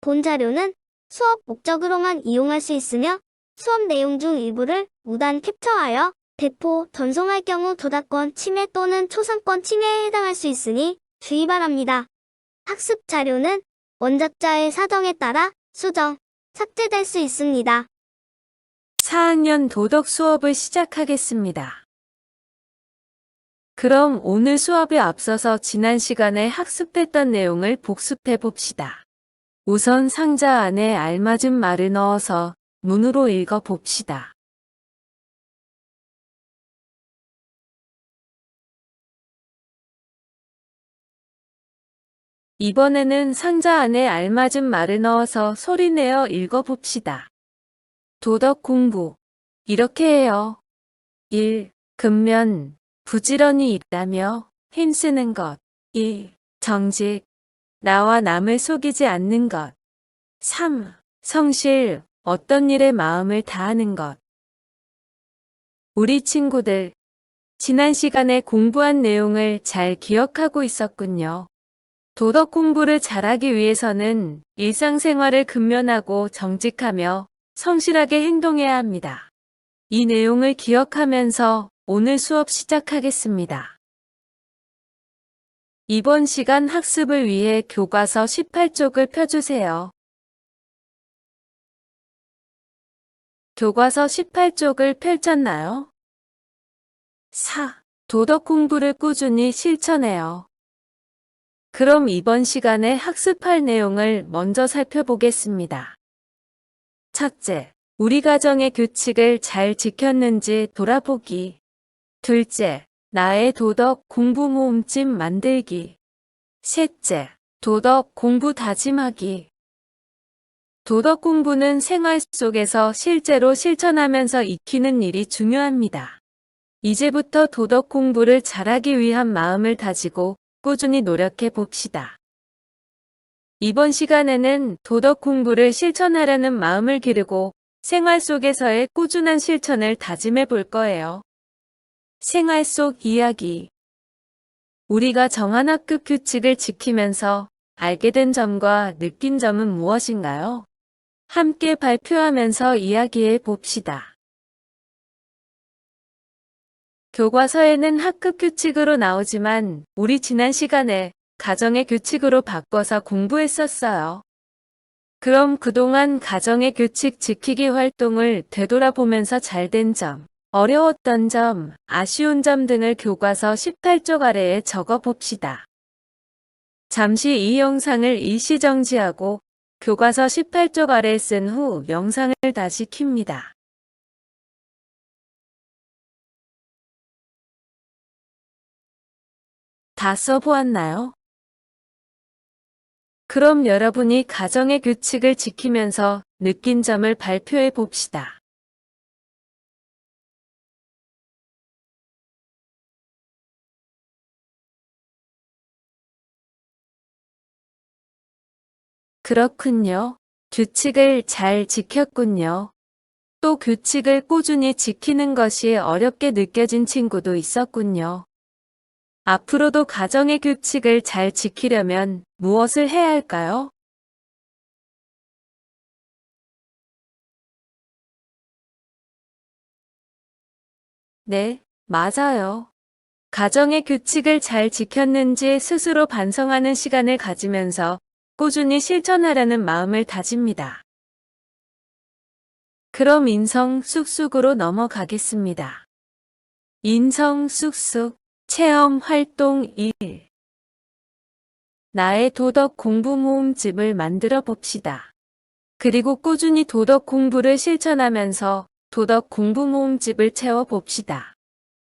본 자료는 수업 목적으로만 이용할 수 있으며 수업 내용 중 일부를 무단 캡처하여 배포, 전송할 경우 저작권 침해 또는 초상권 침해에 해당할 수 있으니 주의 바랍니다. 학습 자료는 원작자의 사정에 따라 수정, 삭제될 수 있습니다. 4학년 도덕 수업을 시작하겠습니다. 그럼 오늘 수업에 앞서서 지난 시간에 학습했던 내용을 복습해 봅시다. 우선 상자 안에 알맞은 말을 넣어서 문으로 읽어 봅시다. 이번에는 상자 안에 알맞은 말을 넣어서 소리내어 읽어 봅시다. 도덕 공부. 이렇게 해요. 1. 근면, 부지런히 있다며 힘쓰는 것. 2. 정직, 나와 남을 속이지 않는 것. 3. 성실, 어떤 일에 마음을 다하는 것. 우리 친구들, 지난 시간에 공부한 내용을 잘 기억하고 있었군요. 도덕 공부를 잘하기 위해서는 일상생활을 근면하고 정직하며 성실하게 행동해야 합니다. 이 내용을 기억하면서 오늘 수업 시작하겠습니다. 이번 시간 학습을 위해 교과서 18쪽을 펴주세요. 교과서 18쪽을 펼쳤나요? 4. 도덕 공부를 꾸준히 실천해요. 그럼 이번 시간에 학습할 내용을 먼저 살펴보겠습니다. 첫째, 우리 가정의 규칙을 잘 지켰는지 돌아보기. 둘째, 나의 도덕 공부 모음집 만들기. 셋째, 도덕 공부 다짐하기. 도덕 공부는 생활 속에서 실제로 실천하면서 익히는 일이 중요합니다. 이제부터 도덕 공부를 잘하기 위한 마음을 다지고 꾸준히 노력해 봅시다. 이번 시간에는 도덕 공부를 실천하려는 마음을 기르고 생활 속에서의 꾸준한 실천을 다짐해 볼 거예요. 생활 속 이야기. 우리가 정한 학급 규칙을 지키면서 알게 된 점과 느낀 점은 무엇인가요? 함께 발표하면서 이야기해 봅시다. 교과서에는 학급 규칙으로 나오지만 우리 지난 시간에 가정의 규칙으로 바꿔서 공부했었어요. 그럼 그동안 가정의 규칙 지키기 활동을 되돌아보면서 잘된 점, 어려웠던 점, 아쉬운 점 등을 교과서 18쪽 아래에 적어 봅시다. 잠시 이 영상을 일시정지하고 교과서 18쪽 아래에 쓴 후 영상을 다시 켭니다. 다 써보았나요? 그럼 여러분이 가정의 규칙을 지키면서 느낀 점을 발표해 봅시다. 그렇군요. 규칙을 잘 지켰군요. 또 규칙을 꾸준히 지키는 것이 어렵게 느껴진 친구도 있었군요. 앞으로도 가정의 규칙을 잘 지키려면 무엇을 해야 할까요? 네, 맞아요. 가정의 규칙을 잘 지켰는지 스스로 반성하는 시간을 가지면서 꾸준히 실천하려는 마음을 다집니다. 그럼 인성 쑥쑥으로 넘어가겠습니다. 인성 쑥쑥 체험 활동 1. 나의 도덕 공부 모음집을 만들어 봅시다. 그리고 꾸준히 도덕 공부를 실천하면서 도덕 공부 모음집을 채워 봅시다.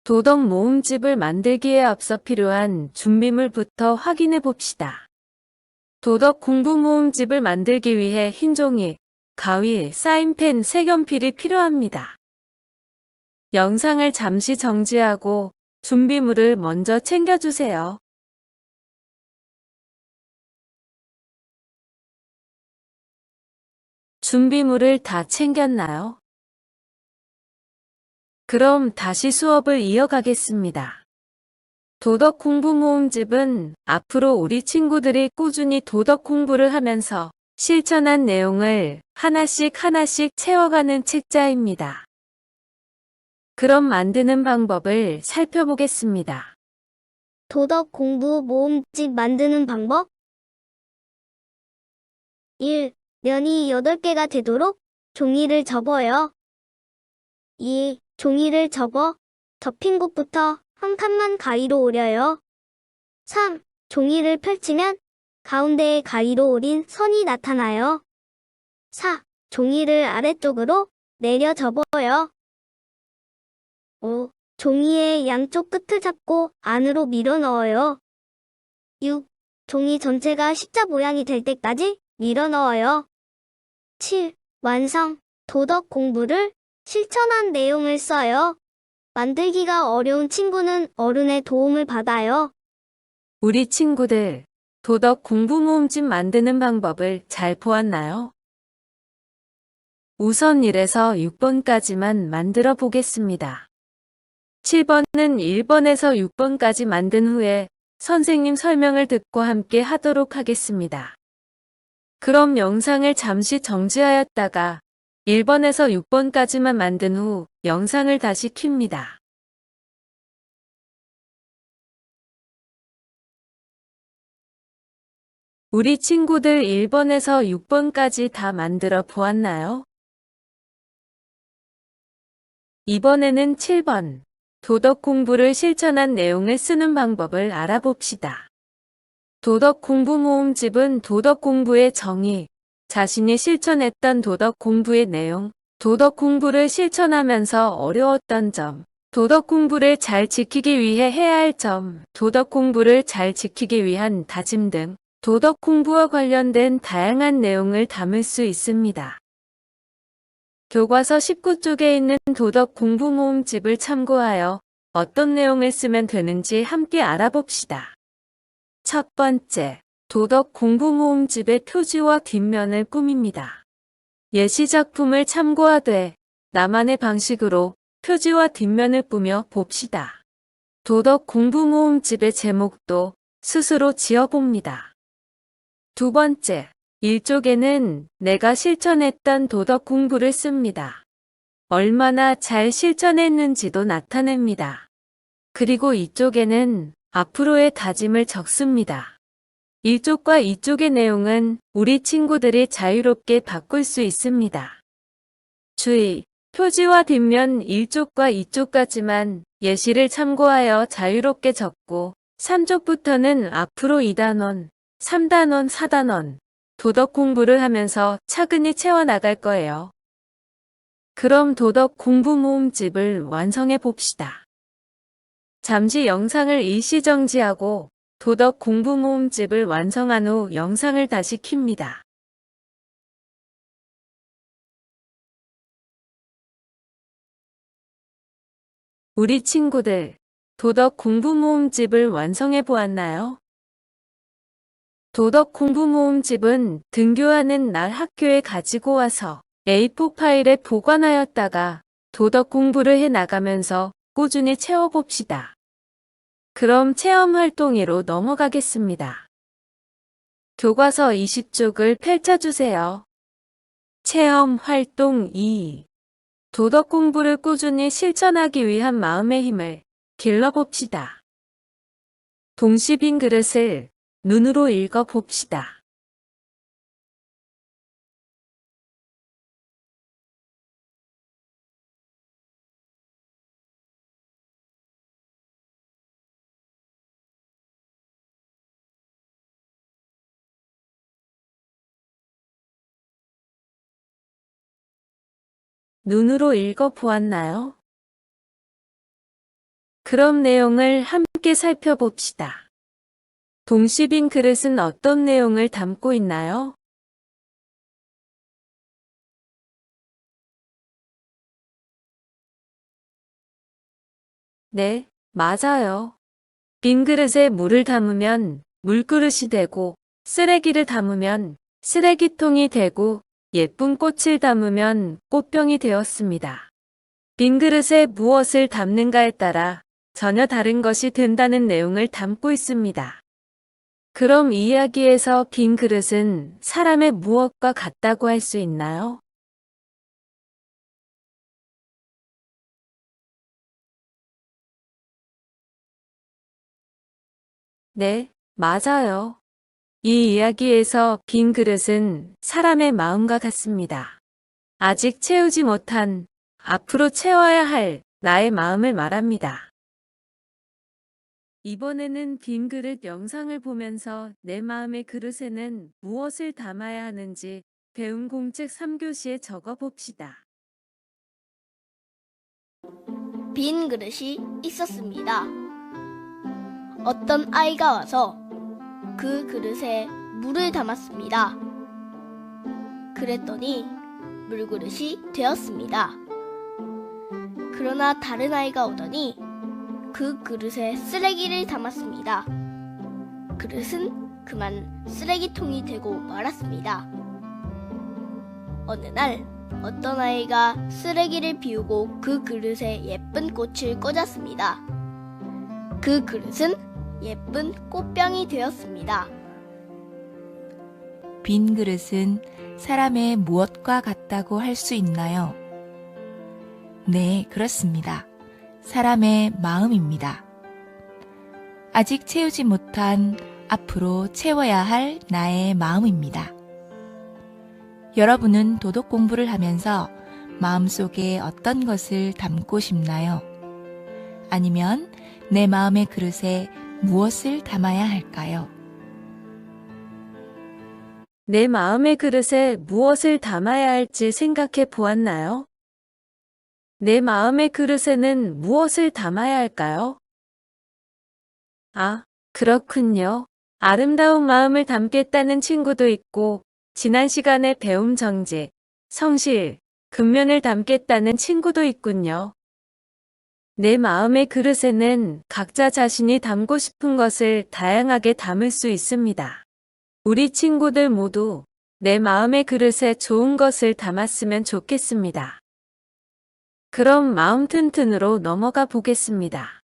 도덕 모음집을 만들기에 앞서 필요한 준비물부터 확인해 봅시다. 도덕 공부 모음집을 만들기 위해 흰 종이, 가위, 사인펜, 색연필이 필요합니다. 영상을 잠시 정지하고 준비물을 먼저 챙겨주세요. 준비물을 다 챙겼나요? 그럼 다시 수업을 이어가겠습니다. 도덕 공부 모음집은 앞으로 우리 친구들이 꾸준히 도덕 공부를 하면서 실천한 내용을 하나씩 하나씩 채워가는 책자입니다. 그럼 만드는 방법을 살펴보겠습니다. 도덕 공부 모음집 만드는 방법 1. 면이 8개가 되도록 종이를 접어요. 2. 종이를 접어 덮인 곳부터 한 칸만 가위로 오려요. 3. 종이를 펼치면 가운데에 가위로 오린 선이 나타나요. 4. 종이를 아래쪽으로 내려 접어요. 5. 종이의 양쪽 끝을 잡고 안으로 밀어 넣어요. 6. 종이 전체가 십자 모양이 될 때까지 밀어 넣어요. 7. 완성. 도덕 공부를 실천한 내용을 써요. 만들기가 어려운 친구는 어른의 도움을 받아요. 우리 친구들, 도덕 공부 모음집 만드는 방법을 잘 보았나요? 우선 1에서 6번까지만 만들어 보겠습니다. 7번은 1번에서 6번까지 만든 후에 선생님 설명을 듣고 함께 하도록 하겠습니다. 그럼 영상을 잠시 정지하였다가 1번에서 6번까지만 만든 후 영상을 다시 켭니다. 우리 친구들 1번에서 6번까지 다 만들어 보았나요? 이번에는 7번. 도덕 공부를 실천한 내용을 쓰는 방법을 알아봅시다. 도덕 공부 모음집은 도덕 공부의 정의, 자신이 실천했던 도덕 공부의 내용, 도덕 공부를 실천하면서 어려웠던 점, 도덕 공부를 잘 지키기 위해 해야 할 점, 도덕 공부를 잘 지키기 위한 다짐 등 도덕 공부와 관련된 다양한 내용을 담을 수 있습니다. 교과서 19쪽에 있는 도덕 공부 모음집을 참고하여 어떤 내용을 쓰면 되는지 함께 알아봅시다. 첫 번째, 도덕 공부 모음집의 표지와 뒷면을 꾸밉니다. 예시 작품을 참고하되 나만의 방식으로 표지와 뒷면을 꾸며 봅시다. 도덕 공부 모음집의 제목도 스스로 지어봅니다. 두 번째, 1쪽에는 내가 실천했던 도덕 공부를 씁니다. 얼마나 잘 실천했는지도 나타냅니다. 그리고 2쪽에는 앞으로의 다짐을 적습니다. 1쪽과 2쪽의 내용은 우리 친구들이 자유롭게 바꿀 수 있습니다. 주의! 표지와 뒷면 1쪽과 2쪽까지만 예시를 참고하여 자유롭게 적고 3쪽부터는 앞으로 2단원, 3단원, 4단원 도덕 공부를 하면서 차근히 채워나갈 거예요. 그럼 도덕 공부 모음집을 완성해 봅시다. 잠시 영상을 일시정지하고 도덕 공부 모음집을 완성한 후 영상을 다시 켭니다. 우리 친구들, 도덕 공부 모음집을 완성해 보았나요? 도덕 공부 모음집은 등교하는 날 학교에 가지고 와서 A4 파일에 보관하였다가 도덕 공부를 해 나가면서 꾸준히 채워봅시다. 그럼 체험 활동 2로 넘어가겠습니다. 교과서 20쪽을 펼쳐주세요. 체험 활동 2. 도덕 공부를 꾸준히 실천하기 위한 마음의 힘을 길러봅시다. 동시 빈 그릇을 눈으로 읽어봅시다. 눈으로 읽어보았나요? 그럼 내용을 함께 살펴봅시다. 동시 빈 그릇은 어떤 내용을 담고 있나요? 네, 맞아요. 빈 그릇에 물을 담으면 물그릇이 되고, 쓰레기를 담으면 쓰레기통이 되고, 예쁜 꽃을 담으면 꽃병이 되었습니다. 빈 그릇에 무엇을 담는가에 따라 전혀 다른 것이 된다는 내용을 담고 있습니다. 그럼 이 이야기에서 빈 그릇은 사람의 무엇과 같다고 할 수 있나요? 네, 맞아요. 이 이야기에서 빈 그릇은 사람의 마음과 같습니다. 아직 채우지 못한, 앞으로 채워야 할 나의 마음을 말합니다. 이번에는 빈 그릇 영상을 보면서 내 마음의 그릇에는 무엇을 담아야 하는지 배운 공책 3교시에 적어 봅시다. 빈 그릇이 있었습니다. 어떤 아이가 와서 그 그릇에 물을 담았습니다. 그랬더니 물그릇이 되었습니다. 그러나 다른 아이가 오더니 그 그릇에 쓰레기를 담았습니다. 그릇은 그만 쓰레기통이 되고 말았습니다. 어느 날 어떤 아이가 쓰레기를 비우고 그 그릇에 예쁜 꽃을 꽂았습니다. 그 그릇은 예쁜 꽃병이 되었습니다. 빈 그릇은 사람의 무엇과 같다고 할 수 있나요? 네, 그렇습니다. 사람의 마음입니다. 아직 채우지 못한 앞으로 채워야 할 나의 마음입니다. 여러분은 도덕 공부를 하면서 마음속에 어떤 것을 담고 싶나요? 아니면 내 마음의 그릇에 무엇을 담아야 할까요? 내 마음의 그릇에 무엇을 담아야 할지 생각해 보았나요? 내 마음의 그릇에는 무엇을 담아야 할까요? 아, 그렇군요. 아름다운 마음을 담겠다는 친구도 있고, 지난 시간에 배움 정직, 성실, 근면을 담겠다는 친구도 있군요. 내 마음의 그릇에는 각자 자신이 담고 싶은 것을 다양하게 담을 수 있습니다. 우리 친구들 모두 내 마음의 그릇에 좋은 것을 담았으면 좋겠습니다. 그럼 마음 튼튼으로 넘어가 보겠습니다.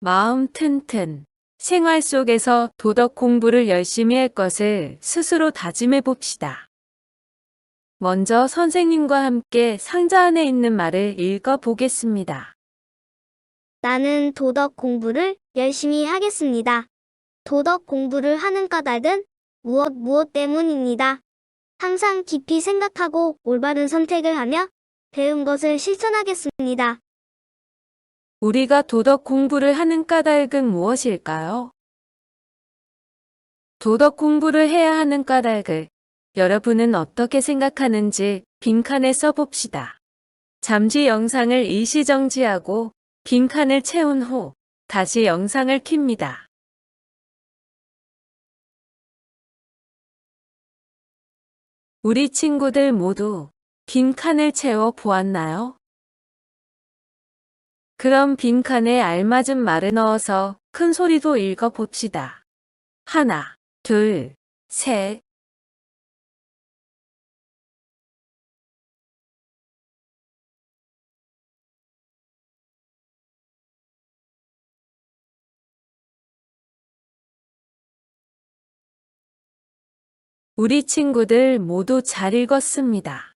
마음 튼튼. 생활 속에서 도덕 공부를 열심히 할 것을 스스로 다짐해 봅시다. 먼저 선생님과 함께 상자 안에 있는 말을 읽어 보겠습니다. 나는 도덕 공부를 열심히 하겠습니다. 도덕 공부를 하는 까닭은 무엇 때문입니다. 항상 깊이 생각하고 올바른 선택을 하며 배운 것을 실천하겠습니다. 우리가 도덕 공부를 하는 까닭은 무엇일까요? 도덕 공부를 해야 하는 까닭을 여러분은 어떻게 생각하는지 빈칸에 써봅시다. 잠시 영상을 일시정지하고 빈칸을 채운 후 다시 영상을 켭니다. 우리 친구들 모두 빈칸을 채워 보았나요? 그럼 빈칸에 알맞은 말을 넣어서 큰 소리로 읽어 봅시다. 하나, 둘, 셋. 우리 친구들 모두 잘 읽었습니다.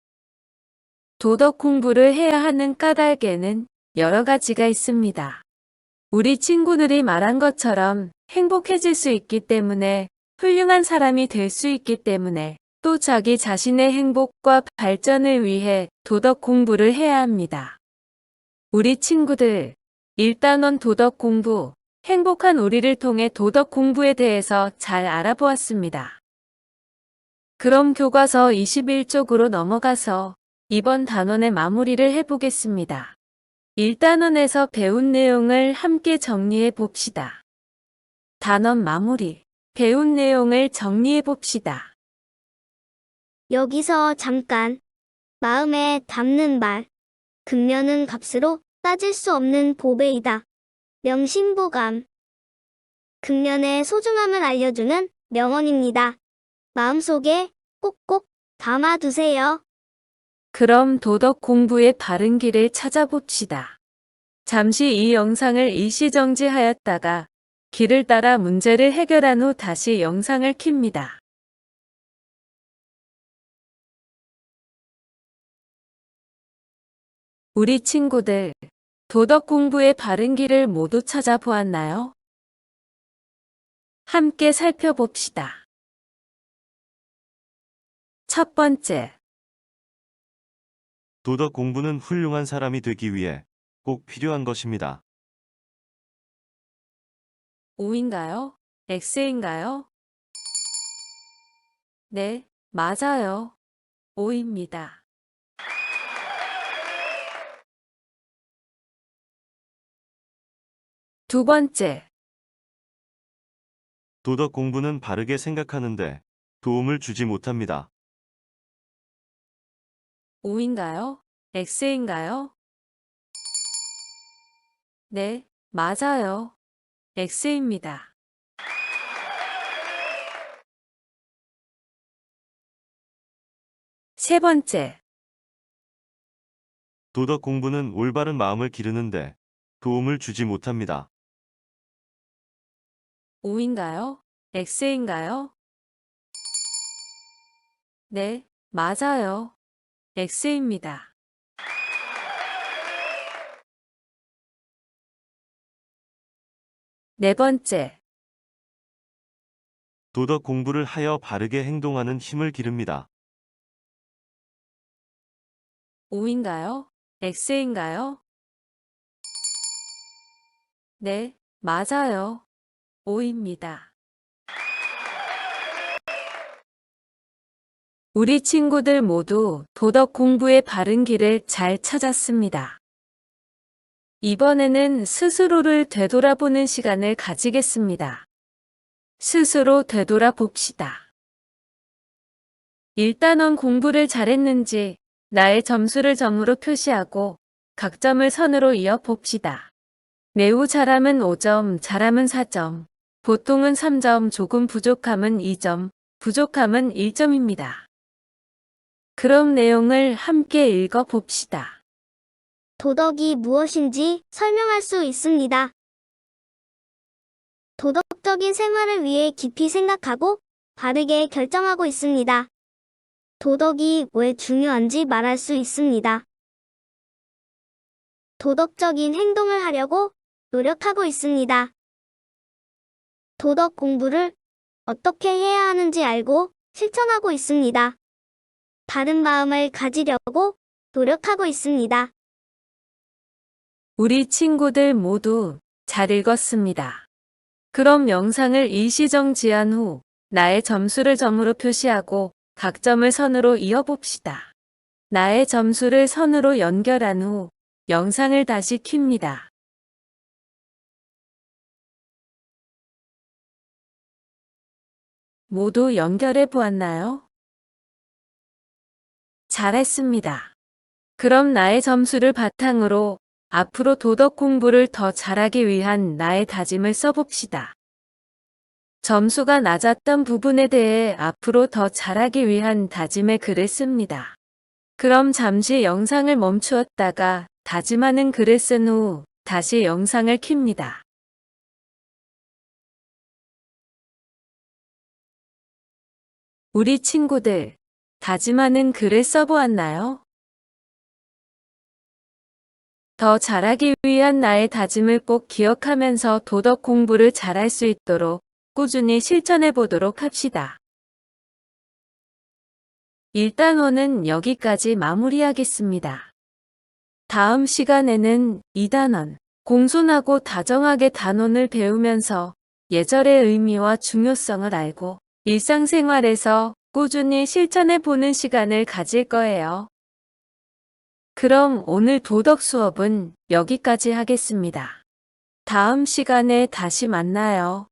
도덕 공부를 해야 하는 까닭에는 여러 가지가 있습니다. 우리 친구들이 말한 것처럼 행복해질 수 있기 때문에, 훌륭한 사람이 될 수 있기 때문에, 또 자기 자신의 행복과 발전을 위해 도덕 공부를 해야 합니다. 우리 친구들, 1단원 도덕 공부, 행복한 우리를 통해 도덕 공부에 대해서 잘 알아보았습니다. 그럼 교과서 21쪽으로 넘어가서 이번 단원의 마무리를 해보겠습니다. 1단원에서 배운 내용을 함께 정리해 봅시다. 단원 마무리. 배운 내용을 정리해 봅시다. 여기서 잠깐. 마음에 담는 말. 근면은 값으로 따질 수 없는 보배이다. 명심보감. 근면의 소중함을 알려주는 명언입니다. 마음속에 꼭꼭 담아두세요. 그럼 도덕 공부의 바른 길을 찾아봅시다. 잠시 이 영상을 일시정지하였다가 길을 따라 문제를 해결한 후 다시 영상을 켭니다. 우리 친구들, 도덕 공부의 바른 길을 모두 찾아보았나요? 함께 살펴봅시다. 첫 번째, 도덕 공부는 훌륭한 사람이 되기 위해 꼭 필요한 것입니다. O인가요? X인가요? 네, 맞아요. O입니다. 두 번째, 도덕 공부는 바르게 생각하는데 도움을 주지 못합니다. O인가요? X인가요? 네, 맞아요. X입니다. 세 번째, 도덕 공부는 올바른 마음을 기르는데 도움을 주지 못합니다. O인가요? X인가요? 네, 맞아요. X입니다. 네 번째, 도덕 공부를 하여 바르게 행동하는 힘을 기릅니다. O인가요? X인가요? 네, 맞아요. O입니다. 우리 친구들 모두 도덕 공부의 바른 길을 잘 찾았습니다. 이번에는 스스로를 되돌아보는 시간을 가지겠습니다. 스스로 되돌아봅시다. 일단원 공부를 잘했는지 나의 점수를 점으로 표시하고 각 점을 선으로 이어 봅시다. 매우 잘함은 5점, 잘함은 4점, 보통은 3점, 조금 부족함은 2점, 부족함은 1점입니다. 그럼 내용을 함께 읽어 봅시다. 도덕이 무엇인지 설명할 수 있습니다. 도덕적인 생활을 위해 깊이 생각하고 바르게 결정하고 있습니다. 도덕이 왜 중요한지 말할 수 있습니다. 도덕적인 행동을 하려고 노력하고 있습니다. 도덕 공부를 어떻게 해야 하는지 알고 실천하고 있습니다. 바른 마음을 가지려고 노력하고 있습니다. 우리 친구들 모두 잘 읽었습니다. 그럼 영상을 일시정지한 후 나의 점수를 점으로 표시하고 각 점을 선으로 이어봅시다. 나의 점수를 선으로 연결한 후 영상을 다시 켭니다. 모두 연결해 보았나요? 잘했습니다. 그럼 나의 점수를 바탕으로 앞으로 도덕 공부를 더 잘하기 위한 나의 다짐을 써봅시다. 점수가 낮았던 부분에 대해 앞으로 더 잘하기 위한 다짐의 글을 씁니다. 그럼 잠시 영상을 멈추었다가 다짐하는 글을 쓴 후 다시 영상을 켭니다. 우리 친구들, 다짐하는 글을 써보았나요? 더 잘하기 위한 나의 다짐을 꼭 기억하면서 도덕 공부를 잘할 수 있도록 꾸준히 실천해 보도록 합시다. 1단원은 여기까지 마무리하겠습니다. 다음 시간에는 2단원, 공손하고 다정하게 단원을 배우면서 예절의 의미와 중요성을 알고 일상생활에서 꾸준히 실천해 보는 시간을 가질 거예요. 그럼 오늘 도덕 수업은 여기까지 하겠습니다. 다음 시간에 다시 만나요.